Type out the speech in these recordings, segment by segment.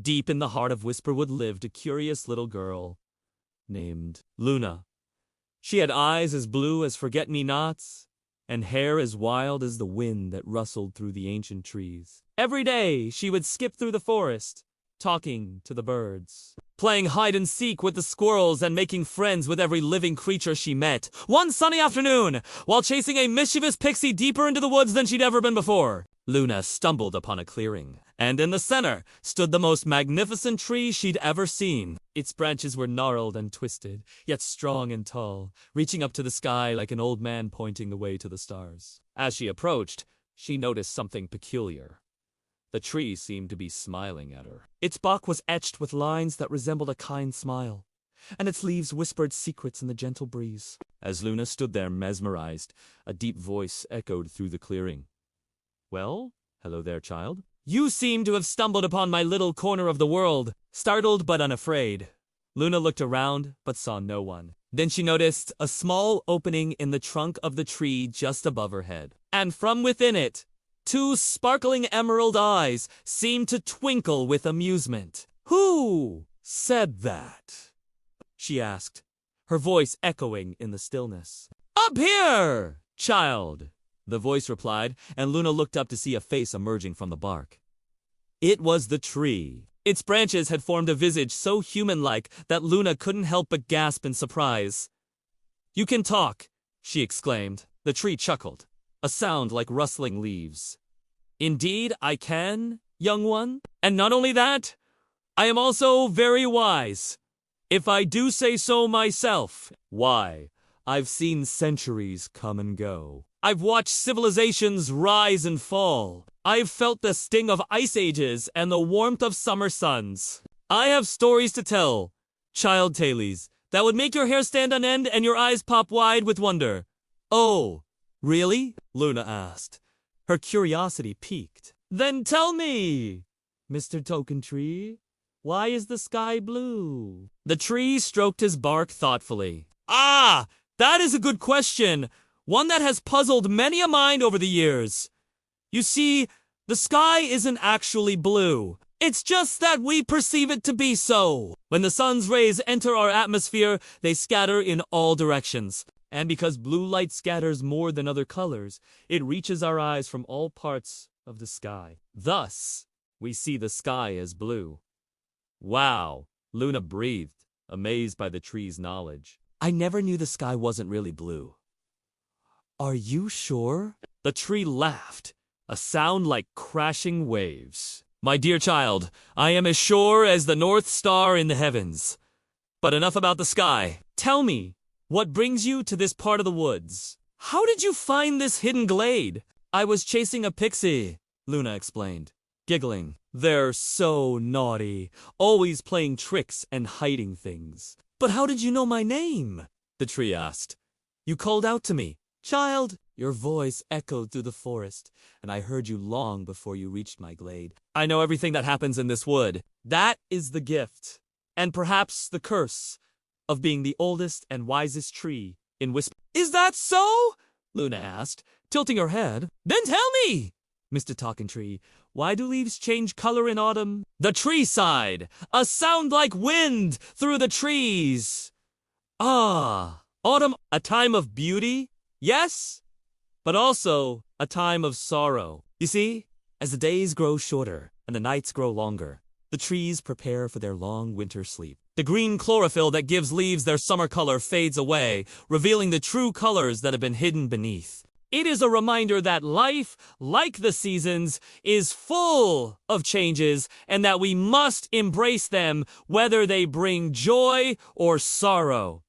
Deep in the heart of Whisperwood lived a curious little girl named Luna. She had eyes as blue as forget-me-nots, and hair as wild as the wind that rustled through the ancient trees. Every day she would skip through the forest, talking to the birds, playing hide-and-seek with the squirrels and making friends with every living creature she met. One sunny afternoon, while chasing a mischievous pixie deeper into the woods than she'd ever been before, Luna stumbled upon a clearing, and in the center stood the most magnificent tree she'd ever seen. Its branches were gnarled and twisted, yet strong and tall, reaching up to the sky like an old man pointing the way to the stars. As she approached, she noticed something peculiar. The tree seemed to be smiling at her. Its bark was etched with lines that resembled a kind smile, and its leaves whispered secrets in the gentle breeze. As Luna stood there mesmerized, a deep voice echoed through the clearing. "Well, hello there, child. You seem to have stumbled upon my little corner of the world." Startled but unafraid, Luna looked around but saw no one. Then she noticed a small opening in the trunk of the tree just above her head, and from within it, two sparkling emerald eyes seemed to twinkle with amusement. "Who said that?" she asked, her voice echoing in the stillness. "Up here, child," the voice replied, and Luna looked up to see a face emerging from the bark. It was the tree. Its branches had formed a visage so human-like that Luna couldn't help but gasp in surprise. "You can talk," she exclaimed. The tree chuckled, a sound like rustling leaves. "Indeed, I can, young one. And not only that, I am also very wise, if I do say so myself. Why, I've seen centuries come and go. I've watched civilizations rise and fall. I've felt the sting of ice ages and the warmth of summer suns. I have stories to tell, child tales, that would make your hair stand on end and your eyes pop wide with wonder." "Oh, really?" Luna asked. Her curiosity piqued. "Then tell me, Mr. Token Tree, why is the sky blue?" The tree stroked his bark thoughtfully. "Ah, that is a good question. One that has puzzled many a mind over the years. You see, the sky isn't actually blue. It's just that we perceive it to be so. When the sun's rays enter our atmosphere, they scatter in all directions. And because blue light scatters more than other colors, it reaches our eyes from all parts of the sky. Thus, we see the sky as blue." "Wow," Luna breathed, amazed by the tree's knowledge. "I never knew the sky wasn't really blue." "Are you sure?" The tree laughed, a sound like crashing waves. "My dear child, I am as sure as the North Star in the heavens. But enough about the sky. Tell me, what brings you to this part of the woods? How did you find this hidden glade?" "I was chasing a pixie," Luna explained, giggling. "They're so naughty, always playing tricks and hiding things." "But how did you know my name?" the tree asked. "You called out to me. 'Child,' your voice echoed through the forest, and I heard you long before you reached my glade. I know everything that happens in this wood. That is the gift, and perhaps the curse, of being the oldest and wisest tree in Whisper." "Is that so?" Luna asked, tilting her head. "Then tell me, Mr. Talking Tree, why do leaves change color in autumn?" The tree sighed, a sound like wind through the trees. "Ah, autumn, a time of beauty, yes, but also a time of sorrow. You see, as the days grow shorter and the nights grow longer, the trees prepare for their long winter sleep. The green chlorophyll that gives leaves their summer color fades away, revealing the true colors that have been hidden beneath. It is a reminder that life, like the seasons, is full of changes and that we must embrace them whether they bring joy or sorrow."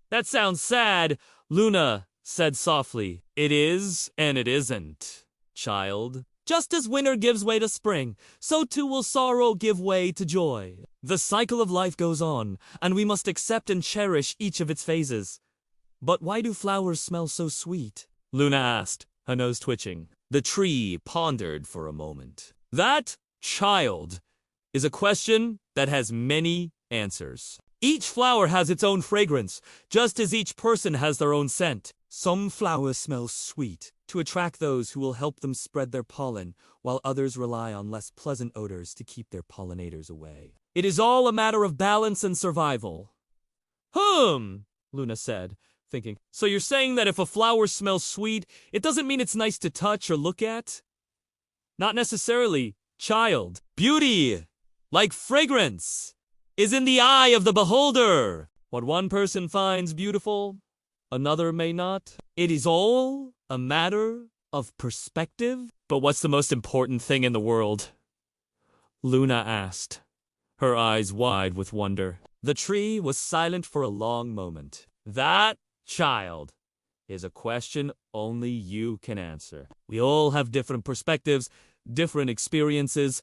"That sounds sad," Luna said softly. "It is and it isn't, child. Just as winter gives way to spring, so too will sorrow give way to joy. The cycle of life goes on, and we must accept and cherish each of its phases." "But why do flowers smell so sweet?" Luna asked, her nose twitching. The tree pondered for a moment. "That, child, is a question that has many answers. Each flower has its own fragrance, just as each person has their own scent. Some flowers smell sweet to attract those who will help them spread their pollen, while others rely on less pleasant odors to keep their pollinators away. It is all a matter of balance and survival. Luna said, thinking. So you're saying that if a flower smells sweet, it doesn't mean it's nice to touch or look at? Not necessarily, child. Beauty, like fragrance, is in the eye of the beholder. What one person finds beautiful, another may not. It is all a matter of perspective. But what's the most important thing in the world? Luna asked, her eyes wide with wonder. The tree was silent for a long moment. That, child, is a question only you can answer. We all have different perspectives, different experiences,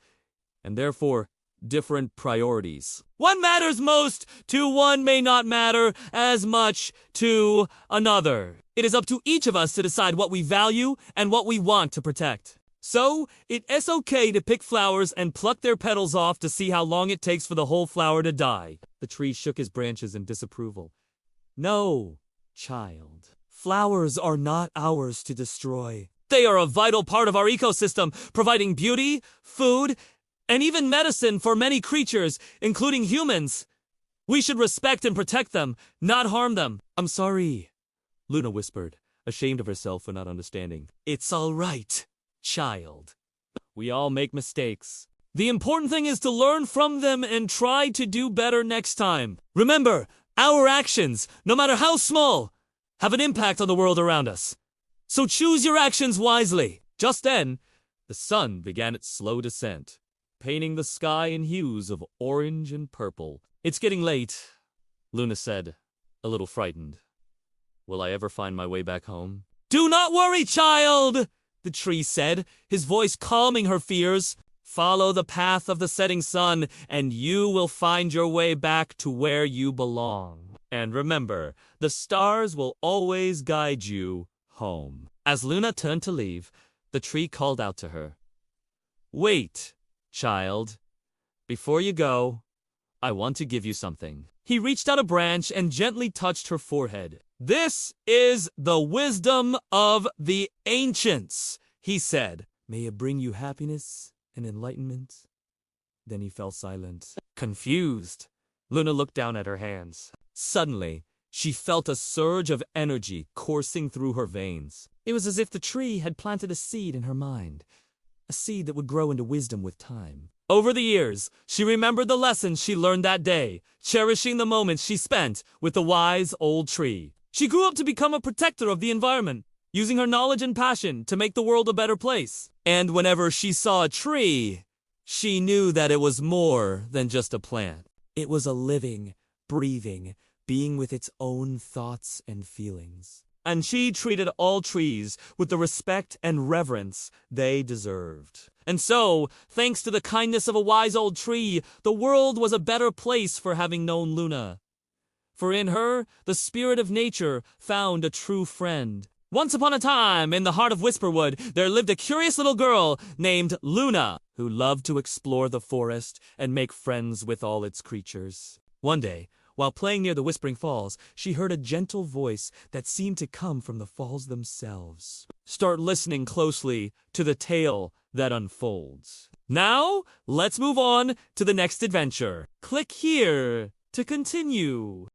and therefore different priorities. What matters most to one may not matter as much to another. It is up to each of us to decide what we value and what we want to protect. So, it is okay to pick flowers and pluck their petals off to see how long it takes for the whole flower to die. The tree shook his branches in disapproval. No, child. Flowers are not ours to destroy. They are a vital part of our ecosystem, providing beauty, food, and even medicine for many creatures, including humans. We should respect and protect them, not harm them. I'm sorry, Luna whispered, ashamed of herself for not understanding. It's all right, child. We all make mistakes. The important thing is to learn from them and try to do better next time. Remember, our actions, no matter how small, have an impact on the world around us. So choose your actions wisely. Just then, the sun began its slow descent, painting the sky in hues of orange and purple. It's getting late, Luna said, a little frightened. Will I ever find my way back home? Do not worry, child, the tree said, his voice calming her fears. Follow the path of the setting sun, and you will find your way back to where you belong. And remember, the stars will always guide you home. As Luna turned to leave, the tree called out to her. Wait, child. Before you go, I want to give you something. He reached out a branch and gently touched her forehead. This is the wisdom of the ancients, he said. May it bring you happiness and enlightenment. Then he fell silent. Confused, Luna looked down at her hands. Suddenly, she felt a surge of energy coursing through her veins. It was as if the tree had planted a seed in her mind, a seed that would grow into wisdom with time. Over the years, she remembered the lessons she learned that day, cherishing the moments she spent with the wise old tree. She grew up to become a protector of the environment, using her knowledge and passion to make the world a better place. And whenever she saw a tree, she knew that it was more than just a plant. It was a living, breathing being with its own thoughts and feelings. And she treated all trees with the respect and reverence they deserved. And so, thanks to the kindness of a wise old tree, the world was a better place for having known Luna. For in her, the spirit of nature found a true friend. Once upon a time, in the heart of Whisperwood, there lived a curious little girl named Luna, who loved to explore the forest and make friends with all its creatures. One day, while playing near the Whispering Falls, she heard a gentle voice that seemed to come from the falls themselves. Start listening closely to the tale that unfolds. Now, let's move on to the next adventure. Click here to continue.